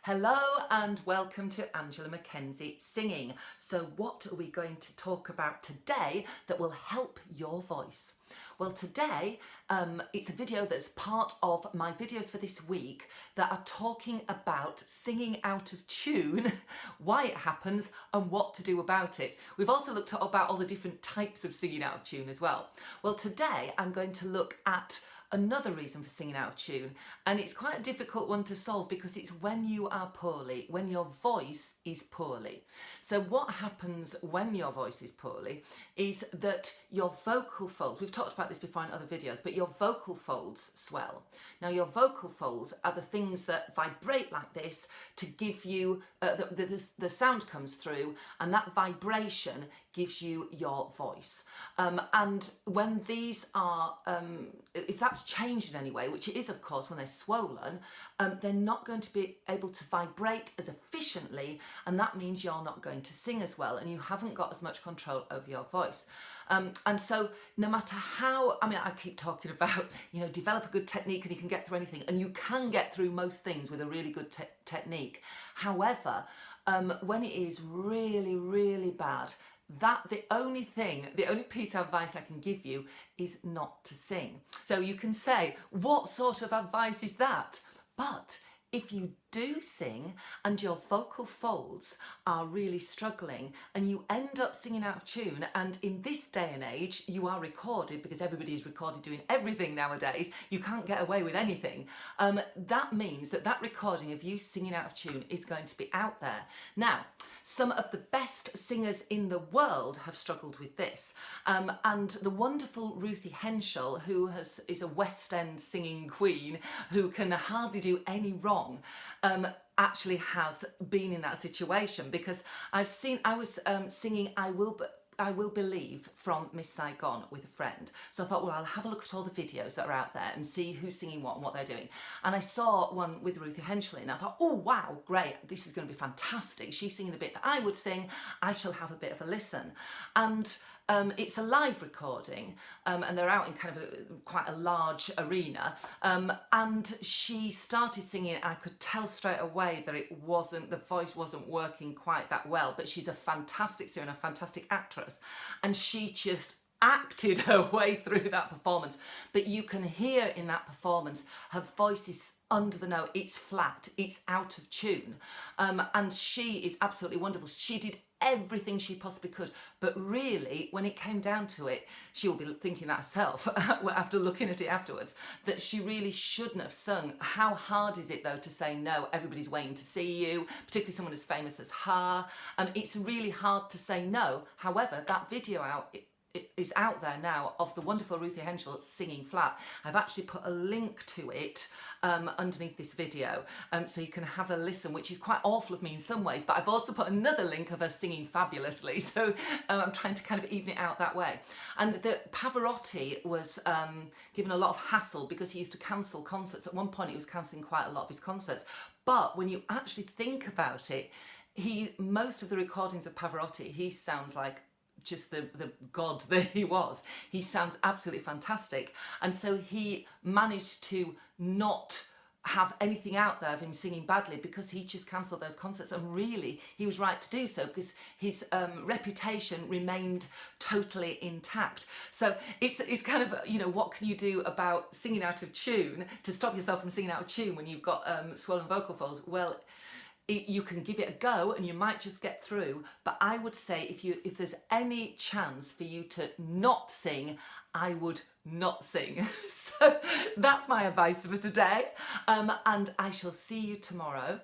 Hello and welcome to Angela Mackenzie Singing. So what are we going to talk about today that will help your voice? Well, today it's a video that's part of my videos for this week that are talking about singing out of tune, why it happens and what to do about it. We've also looked at about all the different types of singing out of tune as well. Well, today I'm going to look at another reason for singing out of tune, and it's quite a difficult one to solve because it's when you are poorly, when your voice is poorly. So what happens when your voice is poorly is that your vocal folds, we've talked about this before in other videos, but your vocal folds swell. Now your vocal folds are the things that vibrate like this to give you, the sound comes through and that vibration gives you your voice. And when these are, if that's changed in any way, which it is of course when they're swollen, they're not going to be able to vibrate as efficiently, and that means you're not going to sing as well and you haven't got as much control over your voice. And so no matter how, I keep talking about, develop a good technique and you can get through anything, and you can get through most things with a really good technique. However, when it is really, really bad, the only piece of advice I can give you is not to sing. So you can say, what sort of advice is that? But if you do sing and your vocal folds are really struggling and you end up singing out of tune, and in this day and age you are recorded because everybody is recorded doing everything nowadays, you can't get away with anything, that means that recording of you singing out of tune is going to be out there. Now, some of the best singers in the world have struggled with this, and the wonderful Ruthie Henshall, who is a West End singing queen who can hardly do any wrong, actually has been in that situation, because I was singing I Will Believe from Miss Saigon with a friend. So I thought, well, I'll have a look at all the videos that are out there and see who's singing what and what they're doing. And I saw one with Ruthie Henshall and I thought, oh wow, great, this is going to be fantastic. She's singing the bit that I would sing, I shall have a bit of a listen. And it's a live recording, and they're out in kind of quite a large arena, and she started singing and I could tell straight away that the voice wasn't working quite that well, but she's a fantastic singer and a fantastic actress, and she just acted her way through that performance. But you can hear in that performance her voice is under the note, it's flat, it's out of tune, and she is absolutely wonderful. She did everything she possibly could, but really when it came down to it, she will be thinking that herself after looking at it afterwards, that she really shouldn't have sung. How hard is it though to say no? Everybody's waiting to see you, particularly someone as famous as her. It's really hard to say no. However, that video it is out there now of the wonderful Ruthie Henshall singing flat. I've actually put a link to it underneath this video, so you can have a listen, which is quite awful of me in some ways, but I've also put another link of her singing fabulously, so I'm trying to kind of even it out that way. And Pavarotti was given a lot of hassle because he used to cancel concerts. At one point he was cancelling quite a lot of his concerts, but when you actually think about it, most of the recordings of Pavarotti, he sounds like just the god that he was. He sounds absolutely fantastic, and so he managed to not have anything out there of him singing badly because he just cancelled those concerts, and really he was right to do so because his reputation remained totally intact. So it's kind of, what can you do about singing out of tune to stop yourself from singing out of tune when you've got swollen vocal folds? Well, you can give it a go and you might just get through, but I would say if there's any chance for you to not sing, I would not sing. So that's my advice for today, and I shall see you tomorrow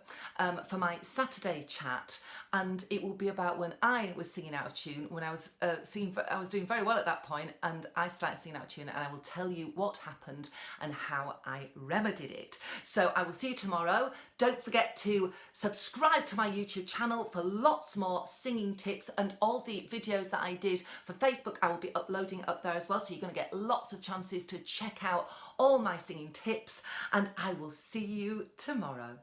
for my Saturday chat, and it will be about when I was singing out of tune, when I was I was doing very well at that point and I started singing out of tune, and I will tell you what happened and how I remedied it. So I will see you tomorrow. Don't forget to subscribe to my YouTube channel for lots more singing tips, and all the videos that I did for Facebook I will be uploading up there as well, so you're going to get lots of chances to check out all my singing tips, and I will see you tomorrow.